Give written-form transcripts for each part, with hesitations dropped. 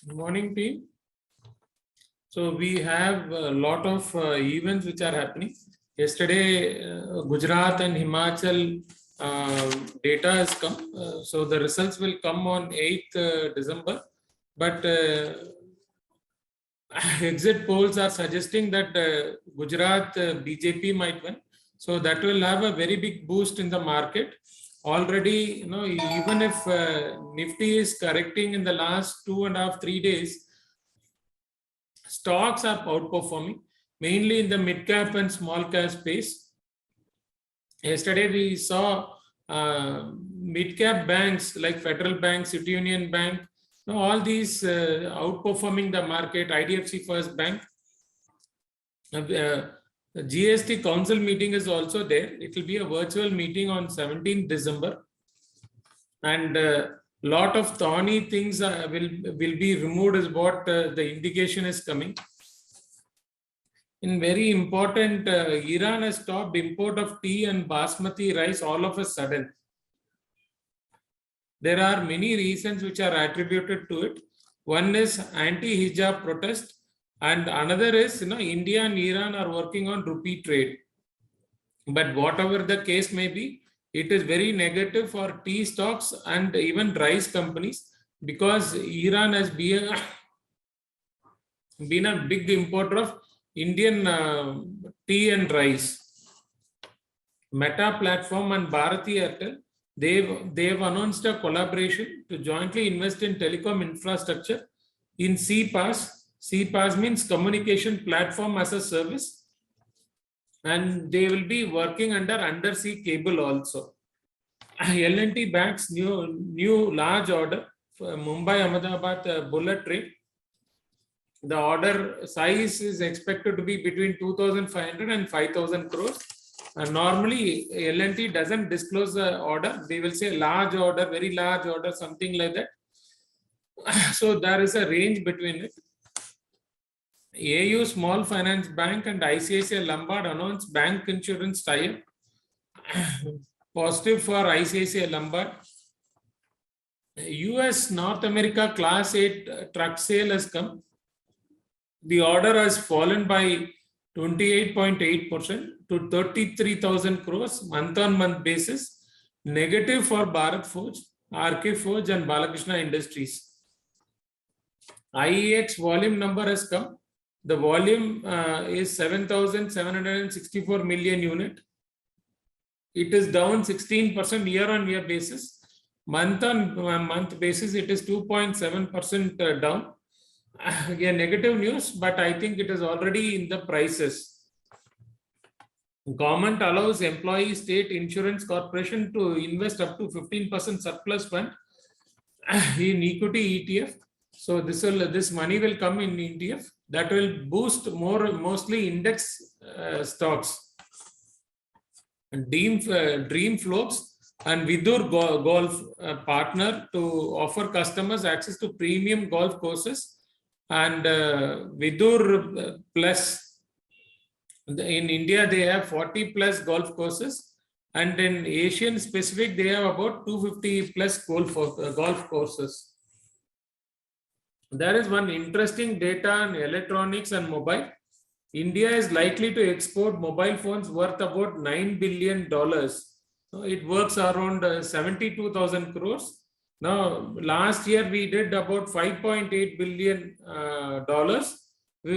Good morning, team. So we have a lot of events which are happening. Yesterday, Gujarat and Himachal data has come. So the results will come on 8th December. But exit polls are suggesting that Gujarat BJP might win. So that will have a very big boost in the market. Already, even if NIFTY is correcting in the last 2.5-3 days, stocks are outperforming, mainly in the mid cap and small cap space. Yesterday, we saw mid cap banks like Federal Bank, City Union Bank, all these outperforming the market. IDFC First Bank. The GST Council meeting is also there. It will be a virtual meeting on 17th December. And lot of thorny things will be removed is what the indication is coming. In very important, Iran has stopped import of tea and basmati rice all of a sudden. There are many reasons which are attributed to it. One is anti-hijab protest, and another is, India and Iran are working on rupee trade. But whatever the case may be, it is very negative for tea stocks and even rice companies, because Iran has been a big importer of Indian tea and rice. Meta Platform and Bharati Airtel, they've announced a collaboration to jointly invest in telecom infrastructure in CPaaS. CPaaS means Communication Platform as a Service. And they will be working under undersea cable also. L&T backs new large order for Mumbai-Ahmedabad bullet train. The order size is expected to be between 2,500 and 5,000 crores. Normally, L&T doesn't disclose the order. They will say large order, very large order, something like that. So there is a range between it. AU Small Finance Bank and ICICI Lombard announced bank insurance tie-up. Positive for ICICI Lombard. US North America Class 8 truck sale has come. The order has fallen by 28.8% to 33,000 crores month-on-month basis. Negative for Bharat Forge, RK Forge and Balakrishna Industries. IEX volume number has come. The volume is 7,764 million unit. It is down 16% year-on-year basis. Month-on-month basis, it is 2.7% down. Again, negative news, but I think it is already in the prices. Government allows employee state insurance corporation to invest up to 15% surplus fund in equity ETF. So this money will come in ETF. That will boost mostly index stocks. Dream Floats and Vidur Golf partner to offer customers access to premium golf courses, and Vidur Plus. In India, they have 40 plus golf courses, and in Asian specific, they have about 250 plus golf courses. There is one interesting data on electronics and mobile. India is likely to export mobile phones worth about $9 billion. It works around 72,000 crores. Now, last year we did about $5.8 billion,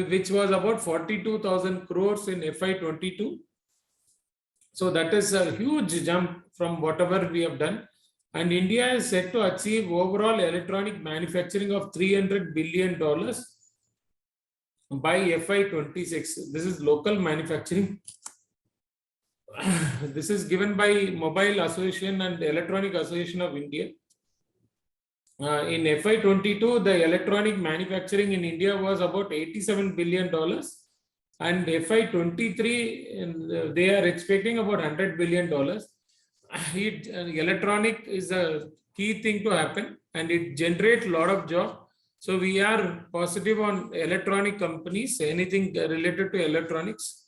which was about 42,000 crores in FY22. So that is a huge jump from whatever we have done. And India is set to achieve overall electronic manufacturing of $300 billion by FY26. This is local manufacturing. This is given by Mobile Association and Electronic Association of India. In FY22, the electronic manufacturing in India was about $87 billion. And FY23, they are expecting about $100 billion. Electronic is a key thing to happen, and it generates a lot of jobs. So we are positive on electronic companies, anything related to electronics.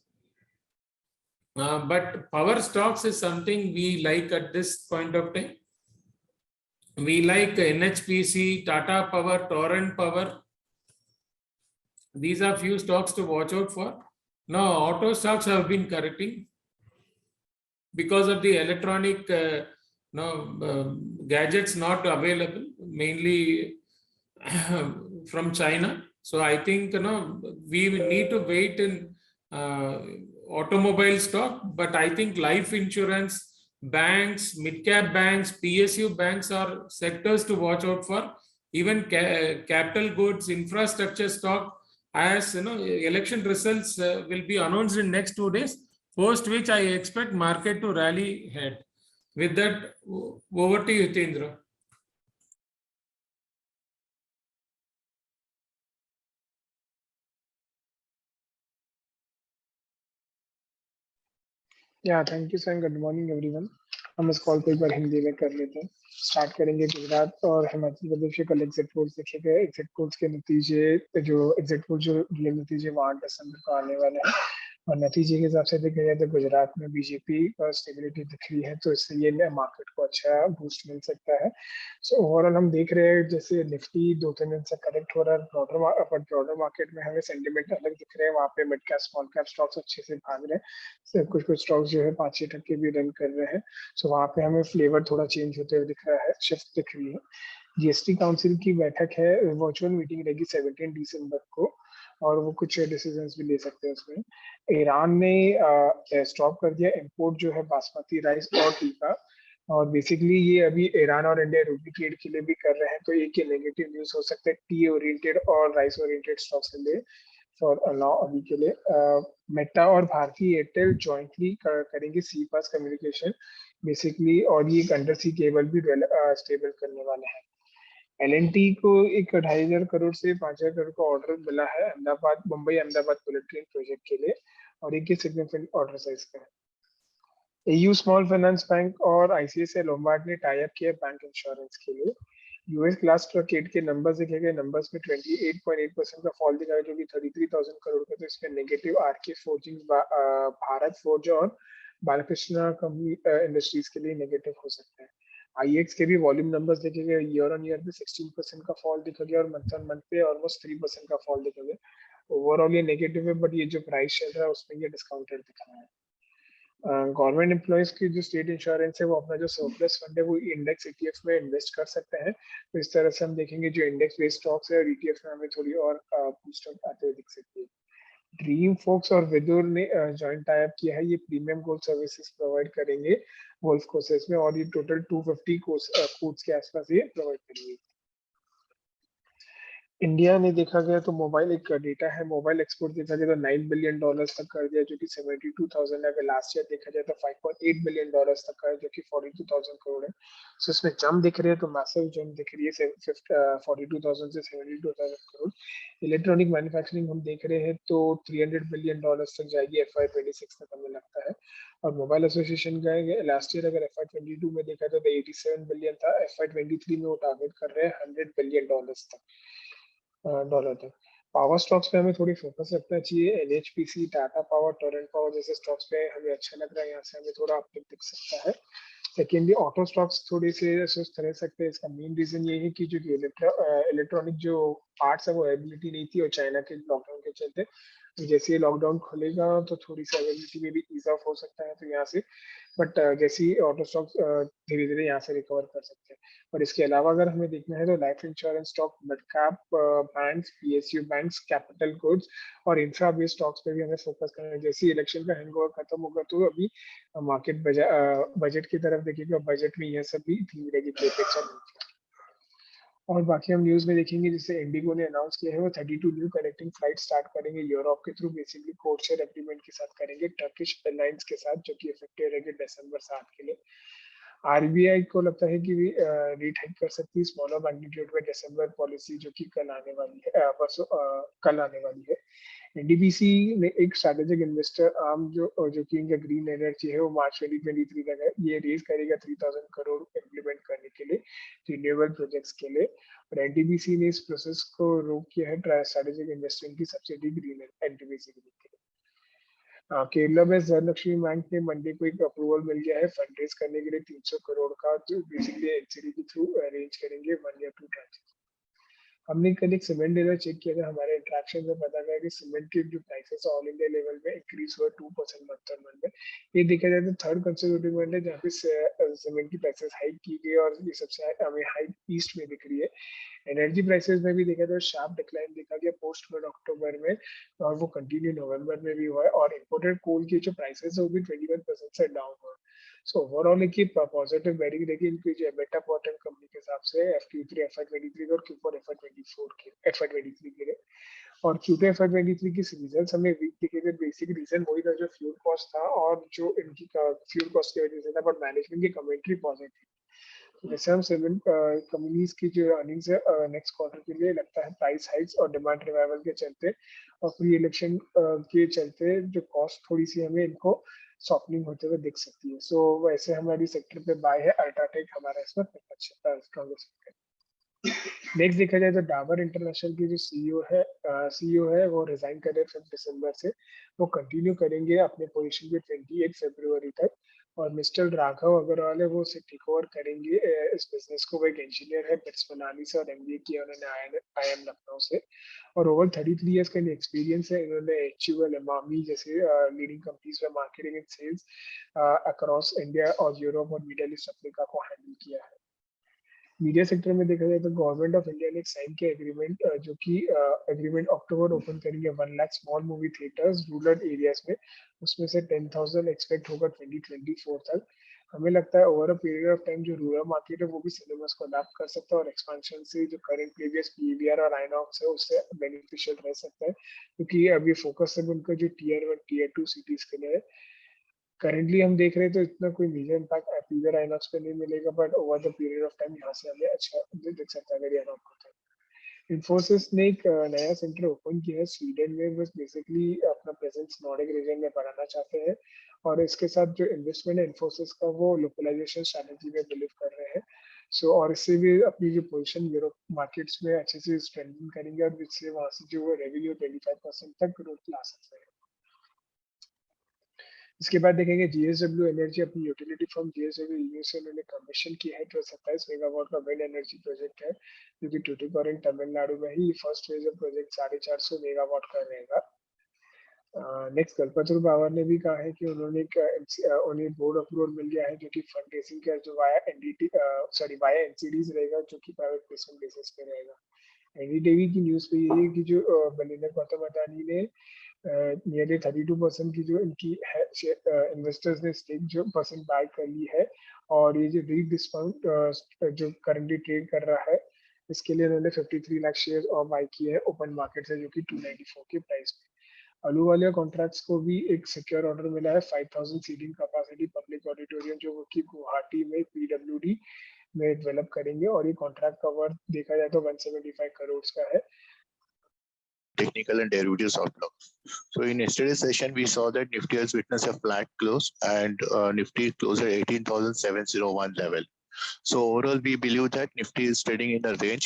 But power stocks is something we like at this point of time. We like NHPC, Tata Power, Torrent Power, These are few stocks to watch out for. Now, auto stocks have been correcting because of the electronic gadgets not available, mainly from China. So I think we will need to wait in automobile stock, but I think life insurance, banks, mid-cap banks, PSU banks are sectors to watch out for. Even capital goods, infrastructure stock, as election results will be announced in next 2 days, post which I expect market to rally ahead. With that, over to you, Hitendra. या thank you sir, good morning everyone. हम इस call को एक बार हिंदी में कर लेते हैं। Start करेंगे गुजरात और हिमाचल प्रदेश के कल एग्जिट पोल्स देखे गए। एग्जिट पोल्स के नतीजे जो एग्जिट पोल जो नतीजे वो 8 दिसंबर को आने वाले हैं और नतीजे के हिसाब से देखा जाए तो गुजरात में बीजेपी पर स्टेबिलिटी दिख रही है, तो इससे ये मार्केट को अच्छा बूस्ट मिल सकता है। सो ओवरऑल हम देख रहे हैं जैसे निफ्टी 2-3 दिन से करेक्ट हो रहा है, ब्रॉडर मार्केट में हमें सेंटिमेंट अलग दिख रहे हैं। वहाँ पे mid cap small cap stocks अच्छे से भाग रहे हैं, कुछ स्टॉक्स जो है 5-6% भी रन कर रहे हैं। सो वहाँ पे हमें फ्लेवर थोड़ा चेंज होते हुए दिख रहा है, शिफ्ट दिख रही है। जीएसटी काउंसिल की बैठक है, वर्चुअल मीटिंग रहेगी 17 दिसंबर को और वो कुछ डिसीजंस भी ले सकते हैं उसमें। ईरान ने स्टॉप कर दिया इंपोर्ट जो है बासमती राइस और टी का, और बेसिकली ये अभी ईरान और इंडिया रूबी ट्रेड के लिए भी कर रहे हैं, तो एक ये नेगेटिव न्यूज हो सकता है टी ओरिएंटेड और राइस ओरिएंटेड स्टॉक्स के लिए फॉर नाउ अभी के लिए। मेटा और भारती एयरटेल जॉइंटली करेंगे सी पास कम्युनिकेशन बेसिकली, और ये एक अंडर सी केबल भी स्टेबल करने वाले हैं। एलएनटी को एक 2,500 करोड़ से 5,000 करोड़ का ऑर्डर मिला है Ahmedabad Mumbai Ahmedabad bullet train project के लिए, और एक सिग्निफिकेंट ऑर्डर साइज का है। एयू स्मॉल फाइनेंस बैंक और आईसीआईसीआई लोम्बार्ड ने टाई अप किया बैंक इंश्योरेंस के लिए। यूएस क्लास ट्रक 8 के नंबर्स देखे गए, नंबर्स में 28.8% का फॉल दिखा है जो कि 33,000 करोड़ का, तो इसमें नेगेटिव आरके फोर्जिंग भारत फोर्ज और बालकृष्ण कंपनी इंडस्ट्रीज के लिए नेगेटिव हो सकता है। आईएक्स के भी वॉल्यूम नंबर्स देखे गए, ईयर ऑन ईयर में 16% का फॉल दिखा गया और मंथ ऑन मंथ पे ऑलमोस्ट 3% का फॉल दिखा गया। ओवरऑल ये नेगेटिव है, बट ये जो प्राइस चल रहा है उसमें ये डिस्काउंटेड दिख रहा है। गवर्नमेंट एम्प्लॉयज की जो स्टेट इंश्योरेंस है वो अपना जो सरप्लस फंड है वो इंडेक्स ईटीएफ में इन्वेस्ट कर सकते हैं, तो इस तरह से हम देखेंगे जो इंडेक्स बेस्ड स्टॉक्स है और ईटीएफ में हमें थोड़ी और बूस्ट आते हुए दिख सकती है। ड्रीम फोक्स और विदुर ने जॉइंट टाई अप किया है, ये प्रीमियम गोल्ड सर्विसेज प्रोवाइड करेंगे गोल्फ कोर्सेज में, और ये टोटल 250 कोर्स के आसपास ये प्रोवाइड करेंगे। इंडिया ने देखा गया तो मोबाइल एक डेटा है, मोबाइल एक्सपोर्ट देखा जाए तो $9 बिलियन तक कर दिया जो कि 72,000 है। अगर लास्ट ईयर देखा जाए तो $5.8 बिलियन तक का है जो कि 42,000 करोड़ है। सो इसमें जंप दिख रही है, तो मैसिव जंप दिख रही है 42,000 से 72,000 करोड़। इलेक्ट्रॉनिक मैन्युफैक्चरिंग हम देख रहे हैं तो $300 बिलियन तक जाएगी FY26 तक हमें लगता है। और मोबाइल एसोसिएशन का लास्ट ईयर अगर FY22 में देखा जाए तो 87 बिलियन था, FY23 में वो टारगेट कर रहे हैं $100 बिलियन तक। पावर स्टॉक्स पे हमें थोड़ी फोकस रखना चाहिए, NHPC, Tata power, Torrent power जैसे स्टॉक्स पे हमें अच्छा लग रहा है, यहाँ से हमें थोड़ा अपडेट दिख सकता है। सेकेंडली ऑटो स्टॉक्स थोड़े से सुस्त रह सकते हैं, इसका मेन रीजन ये है कि जो इलेक्ट्रॉनिक जो पार्ट्स है वो अवेलेबिलिटी नहीं थी और चाइना के लॉकडाउन के चलते, जैसे लॉकडाउन खुलेगा तो थोड़ी सी अवेलेबिलिटी में भी ईज ऑफ हो सकता है, तो यहाँ से बट जैसे ही ऑटो स्टॉक्स धीरे धीरे यहाँ से रिकवर कर सकते हैं। और इसके अलावा अगर हमें देखना है तो life insurance stock, mid cap banks, PSU banks, capital goods और इंफ्रा बेस्ड स्टॉक्स पे भी हमें फोकस करना है। जैसे इलेक्शन का हैंगओवर खत्म होगा तो अभी मार्केट बजट की तरफ देखेगा, बजट में यह सब भी धीमी रहेगी केपेक्स और और बाकी हम न्यूज में देखेंगे जैसे इंडिगो ने अनाउंस किया है वो 32 न्यू कनेक्टिंग फ्लाइट स्टार्ट करेंगे यूरोप के through, basically code share agreement के साथ करेंगे टर्किश एयरलाइंस के साथ, जो कि इफेक्टिव रहेंगे दिसंबर 7 के लिए। आरबीआई को लगता है कि रेट हाइक कर सकती है स्मॉलर मैग्नीट्यूड में दिसंबर पॉलिसी, जो कि कल आने वाली है, कल आने वाली है। एनडीबीसी ने एक स्ट्रैटेजिक इन्वेस्टर आर्म जो कि इनका ग्रीन एनर्जी है वो मार्च 2023 तक है, ये रेज करेगा 3,000 करोड़ इम्प्लीमेंट करने के लिए रिन्यूएबल प्रोजेक्ट्स के लिए। और एनडीबीसी ने इस प्रोसेस को रोक किया है स्ट्रैटेजिक इन्वेस्टमेंट की सब्सिडी ग्रीन एनडीबीसी के लिए। केरला में धनलक्ष्मी बैंक ने मंडे को एक अप्रूवल मिल गया है फंड रेज करने के लिए 300 करोड़ का, जो बेसिकली एनसीडी के थ्रू अरेंज करेंगे 1 या 2 ट्रांचेस। हमने कल एक सीमेंट डीलर चेक किया था, हमारे इंटरेक्शन में पता गया कि सीमेंट के जो प्राइसेस ऑल इंडिया लेवल में इंक्रीज हुआ 2% मंथ ऑन मंथ में। ये देखा जाए तो थर्ड कंसेक्यूटिव मंथ है जहाँ पे सीमेंट की प्राइसेस हाइक की गई और ये सबसे हमें हाइक ईस्ट में दिख रही है। एनर्जी प्राइसेस में भी देखा तो शार्प डिक्लाइन देखा गया पोस्ट मिड अक्टूबर में और वो कंटिन्यू नवंबर में भी हुआ है और इम्पोर्टेड कोल की जो प्राइसेस है वो भी 21% से डाउन हुआ। सो ओवरऑल एक पॉजिटिव बेरिंग देखिए इनकी जो एबिटा पर टन कंपनी के हिसाब से Q3 FY23 और Q4 FY24 के FY23 के लिए। और Q2 FY23 की रिजल्ट्स हमें वीक दिखे थे। बेसिक रीजन वही था जो फ्यूल कॉस्ट था और जो इनकी फ्यूल कॉस्ट की वजह से था, बट मैनेजमेंट की कमेंट्री पॉजिटिव। जैसे हम सीमेंट कंपनीज की जो अर्निंग्स है नेक्स्ट क्वार्टर के लिए लगता है प्राइस हाइक्स और डिमांड रिवाइवल के चलते और प्री इलेक्शन के चलते जो कॉस्ट थोड़ी सी हमें इनको सॉफ्टनिंग होते हुए दिख सकती है। सो वैसे हमारी सेक्टर पे बाय है, अल्ट्राटेक हमारा इसमें स्ट्रॉन्गेस्ट है। नेक्स्ट देखा जाए तो डाबर इंटरनेशनल की जो सीईओ है वो रिजाइन कर रहे 5 दिसंबर से। वो कंटिन्यू करेंगे अपने पोजीशन पे 28 फरवरी तक और मिस्टर राघव अग्रवाल है वो उसे टेक ओवर करेंगे इस बिजनेस को। वो एक इंजीनियर है, बिट्स मनाली से और एमबीए किया उन्होंने IIM लखनऊ से और ओवर 33 इयर्स का एक्सपीरियंस है। इन्होंने HUL एमामी जैसे लीडिंग कंपनीज में marketing and sales across India और यूरोप और मिडिल ईस्ट अफ्रीका को हैंडल किया है। मीडिया सेक्टर में देखा जाए तो गवर्नमेंट ऑफ इंडिया ने एक साइन किया एग्रीमेंट जो कि एग्रीमेंट अक्टूबर ओपन करेंगे 1 lakh small movie theatres rural areas में। उसमें से 10,000 एक्सपेक्ट होगा 2024 तक। हमें लगता है over a period of time जो रूरल मार्केट है वो भी सिनेमास को अडाप्ट कर सकता है और एक्सपेंशन से जो करंट प्रीवियस PVR और आइनॉक्स है उससे बेनिफिशियल रह सकता है, क्योंकि अभी फोकस सब उनका जो Tier 1 Tier 2 सिटीज के लिए है। करेंटली हम देख रहे हैं तो इतना कोई मेजर इम्पैक्ट पीवीआर आइनॉक्स पे नहीं मिलेगा, but over the period of time यहाँ से हमें अच्छा दिख सकता है अगर ये अडॉप्ट होता है। इन्फोसिस ने एक नया सेंटर ओपन किया है स्वीडन में। वो बेसिकली अपना प्रेजेंस नॉर्डिक रीजन में बढ़ाना चाहते हैं और इसके साथ जो इन्वेस्टमेंट है इन्फोसिस का वो लोकलाइजेशन स्ट्रैटेजी में बिलीव कर रहे हैं। सो और इससे भी अपनी जो पोजीशन यूरोप मार्केट्स में अच्छे से स्ट्रेंथन करेंगे और जिससे वहाँ से जो रेवेन्यू 25% तक ग्रोथ ला सकते हैं। इसके बाद देखेंगे जीएसडब्ल्यू एनर्जी अपनी यूटिलिटी फर्म जीएसडब्ल्यू से उन्होंने कमीशन की है जो 27 मेगावाट का विंड एनर्जी प्रोजेक्ट है जो कि टूटीकोरिन तमिलनाडु में ही first phase of project 450 megawatt का रहेगा। नेक्स्ट कल्पतरु पावर ने भी कहा है कि उन्हें बोर्ड अप्रूवल मिल गया है जो कि फंड रेसिंग का जो वाया एनसीडीज रहेगा जो कि प्राइवेट प्लेसमेंट बेसिस पे रहेगा। एनडीटीवी की न्यूज पे ये है कि जो बिलियनर गौतम अडानी ने नियरली 32% की जो इनकी इन्वेस्टर्स ने स्टेक जो परसेंट बाय कर ली है और ये जो रीड डिस्काउंट जो करंटली ट्रेड कर रहा है इसके लिए उन्होंने 53 लाख शेयर और बाय किए हैं ओपन मार्केट से जो कि 294 के प्राइस पे। अहलूवालिया कॉन्ट्रैक्ट्स को भी एक सिक्योर ऑर्डर मिला है 5000 सीटिंग कैपेसिटी पब्लिक ऑडिटोरियम जो कि गुवाहाटी में PWD में डेवलप करेंगे और ये कॉन्ट्रैक्ट का वर्थ देखा जाए तो 175 करोड़ का है। Technical and derivatives outlook. So in yesterday's session, we saw that Nifty has witnessed a flat close and Nifty closed at 18,701 level. So overall, we believe that Nifty is trading in a range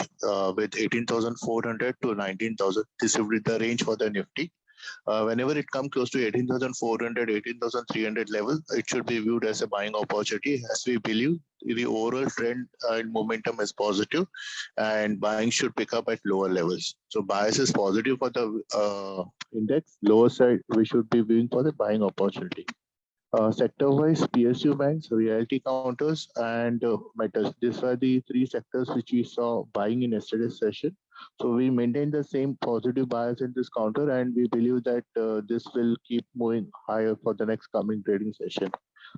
with 18,400 to 19,000. This will be the range for the Nifty. Whenever it comes close to 18,400, 18,300 level, it should be viewed as a buying opportunity, as we believe the overall trend and momentum is positive and buying should pick up at lower levels. So bias is positive for the index. Lower side, we should be viewing for the buying opportunity. Sector-wise, PSU banks, realty counters, and metals. These are the three sectors which we saw buying in yesterday's session. So we maintain the same positive bias in this counter, and we believe that this will keep moving higher for the next coming trading session.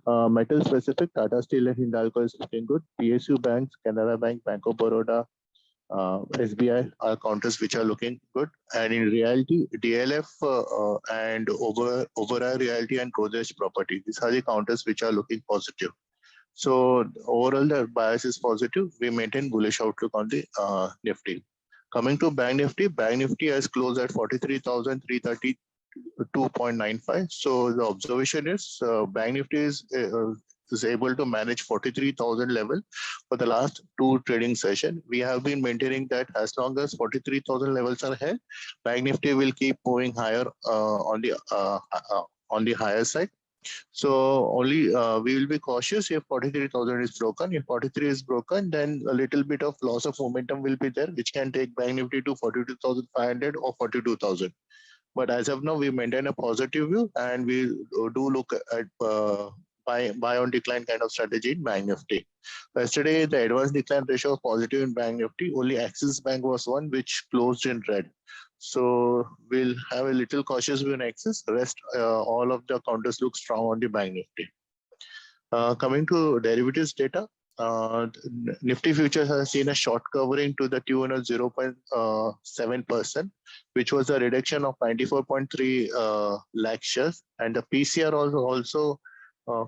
Metal specific, Tata Steel and Hindalco is looking good. PSU banks, Canara Bank, Bank of Baroda, SBI are counters which are looking good, and in reality, DLF and Oberoi Realty and Godrej Property, these are the counters which are looking positive. So overall, the bias is positive. We maintain bullish outlook on the Nifty. Coming to Bank Nifty has closed at 43,332.95. So the observation is Bank Nifty is able to manage 43,000 level for the last two trading session. We have been maintaining that as long as 43,000 levels are held, Bank Nifty will keep moving higher on the higher side. So only we will be cautious if 43,000 is broken. If 43 is broken, then a little bit of loss of momentum will be there, which can take Bank Nifty to 42,500 or 42,000. But as of now, we maintain a positive view, and we do look at buy on decline kind of strategy in Bank Nifty. Yesterday, the advanced decline ratio was positive in Bank Nifty. Only Axis Bank was one which closed in red. So we'll have a little cautious view in Axis. Rest, all of the counters look strong on the Bank Nifty. Coming to derivatives data, Nifty futures has seen a short covering to the tune of 0.7%, which was a reduction of 94.3 lakh shares, and the PCR also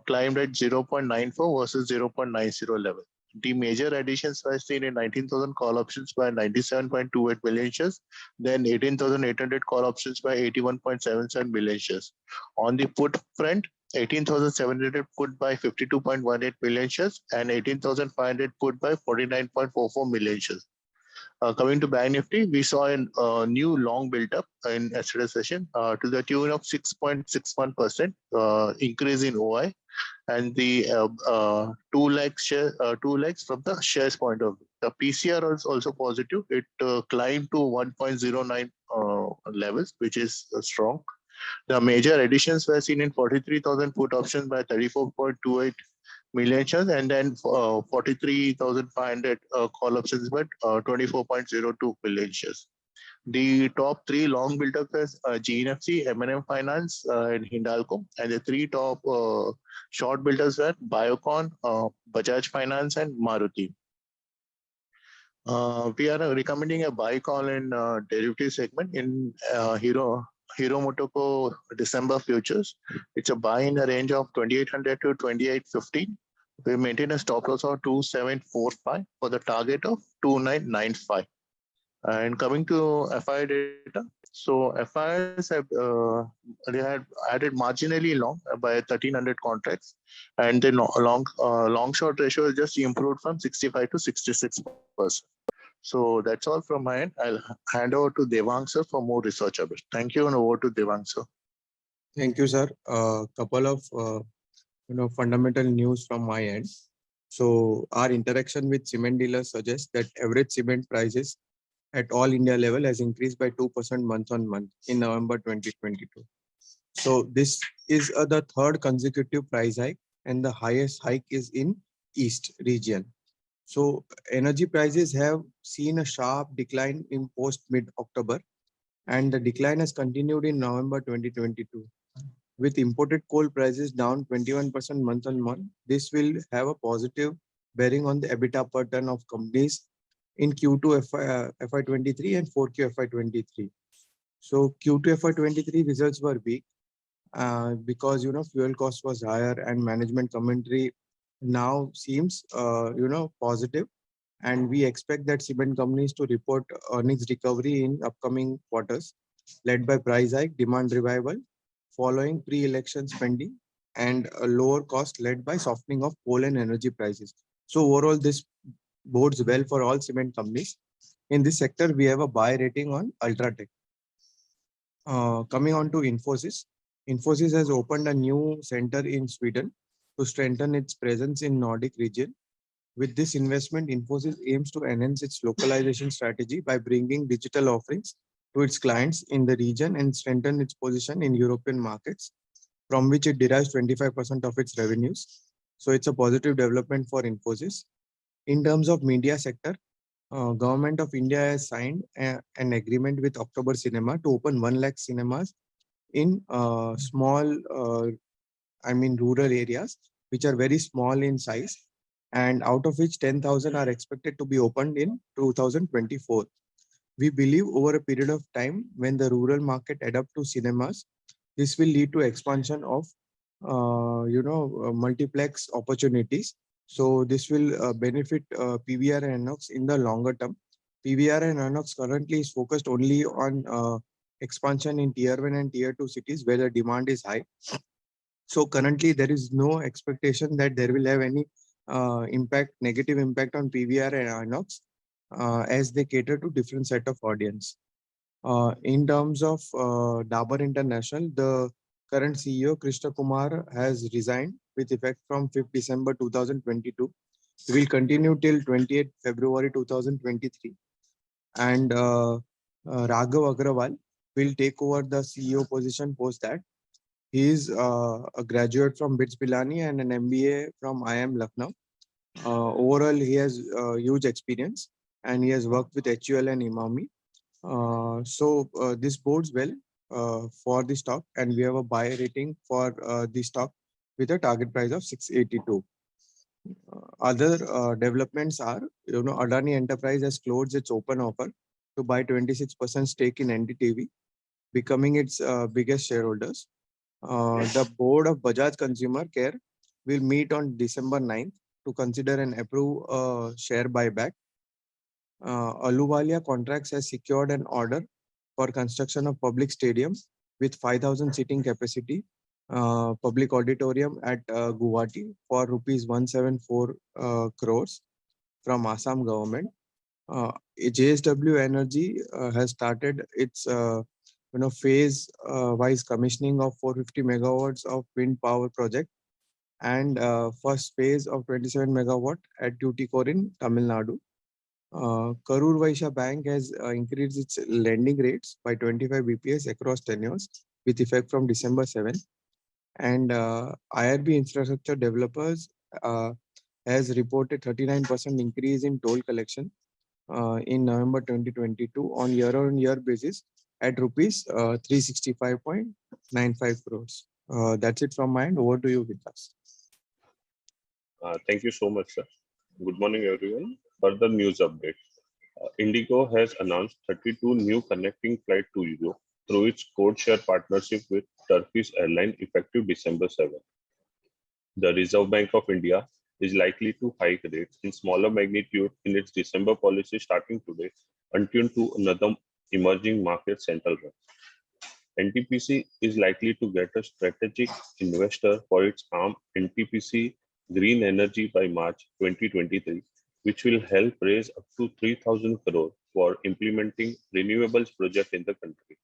climbed at 0.94 versus 0.90 level. The major additions were seen in 19,000 call options by 97.28 million shares, then 18,800 call options by 81.77 million shares. On the put front, 18,700 put by 52.18 million shares and 18,500 put by 49.44 million shares. Coming to Bank Nifty, we saw a new long build-up in yesterday's session to the tune of 6.61% increase in OI, and the 2 lakhs from the shares point of view. The PCR is also positive. It climbed to 1.09 levels, which is strong. The major additions were seen in 43,000 put options by 34.28 million shares, and then 43,500 call options by 24.02 million shares. The top three long build-up is GNFC, M&M Finance, and Hindalco, and the three top short builders were Biocon, Bajaj Finance, and Maruti. We are recommending a buy call in derivative segment in Hero Motoko December futures. It's a buy in the range of 2,800 to 2,850. We maintain a stop loss of 2,745 for the target of 2,995. And coming to FI data, so FIs have they had added marginally long by 1,300 contracts, and the long short ratio is just improved from 65 to 66%. So that's all from my end. I'll hand over to Devang sir for more research of it. Thank you, and over to Devang sir. Thank you, sir. Couple of fundamental news from my end. So our interaction with cement dealers suggests that average cement prices at all India level has increased by 2% month on month in November 2022. So this is the third consecutive price hike, and the highest hike is in East region. So energy prices have seen a sharp decline in post mid-October, and the decline has continued in November 2022. With imported coal prices down 21% month on month, this will have a positive bearing on the EBITDA per ton of companies in Q2 FY23 and 4Q FY23. So Q2 FY23 results were weak because fuel cost was higher, and management commentary now seems positive, and we expect that cement companies to report earnings recovery in upcoming quarters, led by price hike, demand revival following pre-election spending, and a lower cost led by softening of coal and energy prices. So overall, this bodes well for all cement companies. In this sector, we have a buy rating on Ultratech. Coming on to Infosys. Infosys has opened a new center in Sweden to strengthen its presence in Nordic region. With this investment, Infosys aims to enhance its localization strategy by bringing digital offerings to its clients in the region and strengthen its position in European markets, from which it derives 25% of its revenues. So it's a positive development for Infosys. In terms of media sector, Government of India has signed an agreement with October Cinema to open 1 lakh cinemas in small, rural areas, which are very small in size, and out of which 10,000 are expected to be opened in 2024. We believe over a period of time, when the rural market adapt to cinemas, this will lead to expansion of multiplex opportunities. So this will benefit PVR and Inox in the longer term. PVR and Inox currently is focused only on expansion in tier 1 and tier 2 cities where the demand is high. So currently there is no expectation that there will have any negative impact on PVR and Inox as they cater to different set of audience. In terms of Dabur International, the current CEO Krishna Kumar has resigned with effect from 5th December 2022. He will continue till 28th February 2023. And Raghav Agrawal will take over the CEO position post that. He is a graduate from BITS Pilani and an MBA from IIM Lucknow. Overall, he has huge experience and he has worked with HUL and Imami. This bodes well for the stock, and we have a buy rating for the stock with a target price of 682. Other developments are, Adani Enterprise has closed its open offer to buy 26% stake in NDTV, becoming its biggest shareholders. The board of Bajaj Consumer Care will meet on December 9th to consider and approve a share buyback. Ahluwalia Contracts has secured an order for construction of public stadium with 5,000 seating capacity, public auditorium at Guwahati for rupees 174 crores from Assam government. JSW Energy has started its phase wise commissioning of 450 megawatts of wind power project and first phase of 27 megawatt at Tuticorin in Tamil Nadu. Karur Vaishya Bank has increased its lending rates by 25 BPS across tenures with effect from December 7. And IRB Infrastructure Developers has reported 39% increase in toll collection in November 2022 on year-on-year basis at rupees 365.95 crores. That's it from my end. Over to you, Vikas. Thank you so much, sir. Good morning, everyone. Further news update. Indigo has announced 32 new connecting flights to Europe through its code-share partnership with Turkish Airlines effective December 7. The Reserve Bank of India is likely to hike rates in smaller magnitude in its December policy starting today until to another emerging market central bank. NTPC is likely to get a strategic investor for its arm NTPC Green Energy by March 2023, which will help raise up to 3,000 crore for implementing renewables project in the country.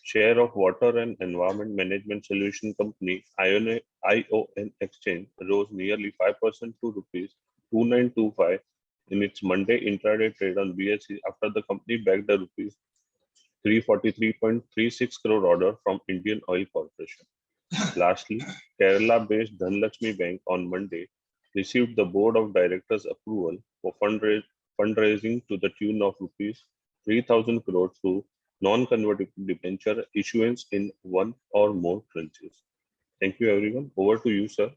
Share of Water and Environment Management Solution Company ION Exchange rose nearly 5% to rupees 2925 in its Monday intraday trade on BSE after the company bagged a rupees 343.36 crore order from Indian Oil Corporation. Lastly, Kerala-based Dhanlaxmi Bank on Monday received the board of directors approval for fundraising to the tune of rupees 3,000 crore through non-convertible debenture issuance in one or more tranches. Thank you, everyone. Over to you, sir.